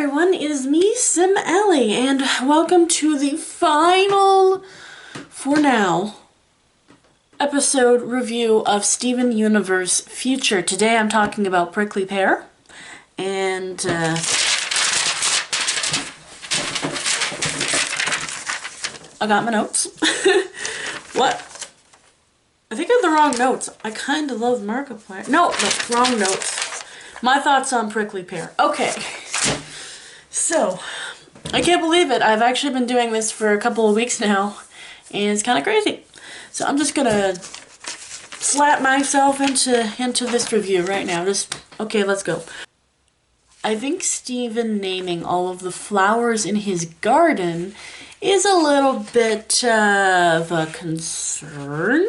everyone, it is me, SimAlley, and welcome to the final, for now, episode review of Steven Universe Future. Today I'm talking about Prickly Pear, and I got my notes. What? I think I have the wrong notes. I kind of love Markiplier. No, wrong notes. My thoughts on Prickly Pear. Okay. So, I can't believe it. I've actually been doing this for a couple of weeks now, and it's kind of crazy. So I'm just gonna slap myself into this review right now. Okay, let's go. I think Steven naming all of the flowers in his garden is a little bit of a concern.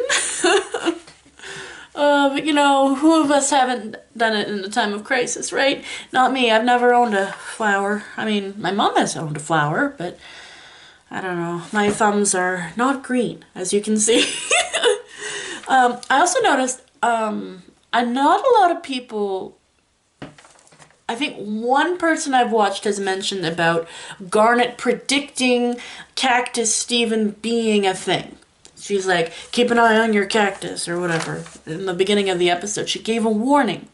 But you know, who of us haven't done it in a time of crisis, right? Not me. I've never owned a flower. I mean, my mom has owned a flower, but I don't know. My thumbs are not green, as you can see. I also noticed, not a lot of people, I think one person I've watched has mentioned about Garnet predicting Cactus Steven being a thing. She's like, keep an eye on your cactus, or whatever. In the beginning of the episode, she gave a warning.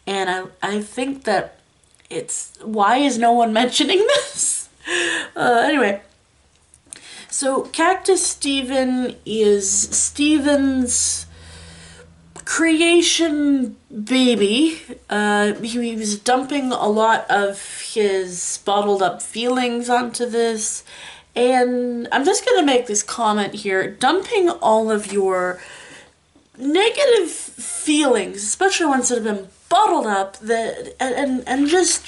And I think that why is no one mentioning this? Anyway. So, Cactus Steven is Steven's creation baby. He was dumping a lot of his bottled up feelings onto this. And I'm just going to make this comment here. Dumping all of your negative feelings, especially ones that have been bottled up, and just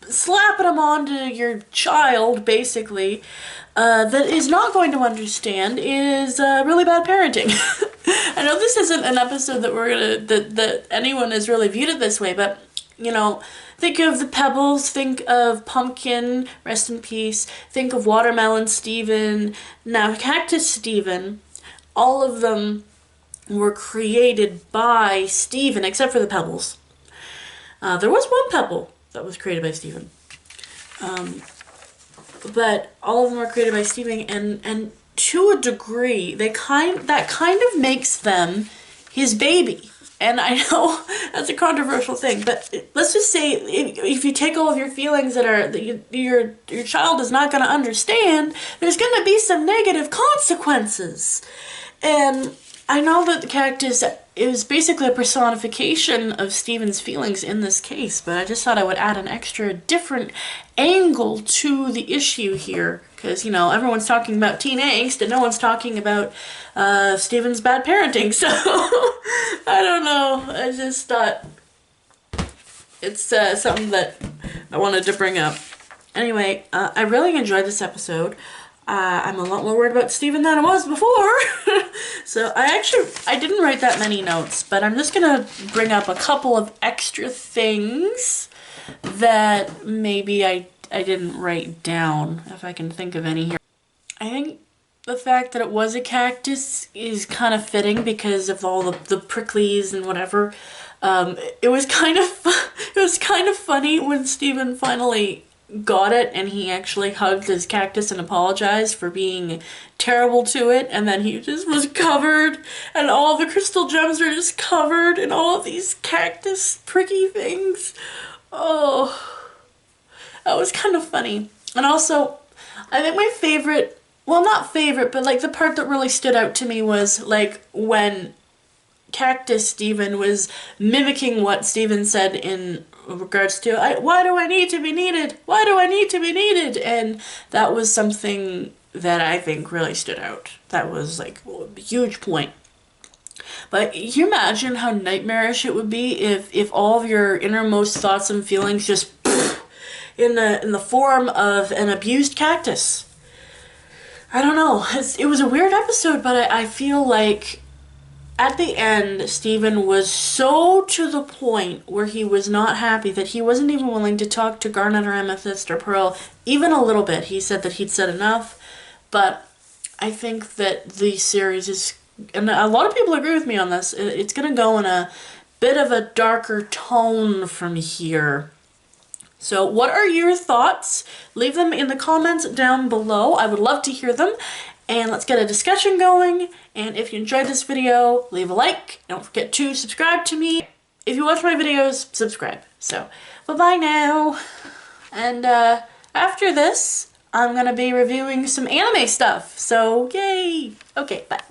slapping them onto your child, basically, that is not going to understand, is really bad parenting. I know this isn't an episode that anyone has really viewed it this way, but you know, think of the Pebbles, think of Pumpkin, rest in peace, think of Watermelon Steven, now Cactus Steven. All of them were created by Steven, except for the Pebbles. There was one Pebble that was created by Steven. But all of them were created by Steven, and to a degree, that kind of makes them his baby. And I know that's a controversial thing, but let's just say if you take all of your feelings that your child is not going to understand, there's going to be some negative consequences. And I know that the cactus is basically a personification of Steven's feelings in this case, but I just thought I would add an extra different angle to the issue here. Because, you know, everyone's talking about teen angst and no one's talking about Steven's bad parenting. So, I don't know. I just thought it's something that I wanted to bring up. Anyway, I really enjoyed this episode. I'm a lot more worried about Steven than I was before. So I didn't write that many notes, but I'm just going to bring up a couple of extra things that maybe I didn't write down, if I can think of any here. I think the fact that it was a cactus is kind of fitting because of all the pricklies and whatever. It was kind of funny when Steven finally got it and he actually hugged his cactus and apologized for being terrible to it, and then he just was covered and all the crystal gems are just covered in all of these cactus pricky things. Oh, that was kind of funny. And also, I think my favorite, well, not favorite, but like the part that really stood out to me was like when Cactus Steven was mimicking what Steven said in regards to, why do I need to be needed? Why do I need to be needed? And that was something that I think really stood out. That was like a huge point. But can you imagine how nightmarish it would be if all of your innermost thoughts and feelings just in the form of an abused cactus? I don't know. It was a weird episode, but I feel like at the end, Steven was so to the point where he was not happy that he wasn't even willing to talk to Garnet or Amethyst or Pearl even a little bit. He said that he'd said enough, but I think that the series is, and a lot of people agree with me on this, it's going to go in a bit of a darker tone from here. So what are your thoughts? Leave them in the comments down below. I would love to hear them. And let's get a discussion going. And if you enjoyed this video, leave a like. Don't forget to subscribe to me. If you watch my videos, subscribe. So, bye-bye now. And after this, I'm gonna be reviewing some anime stuff. So, yay! Okay, bye.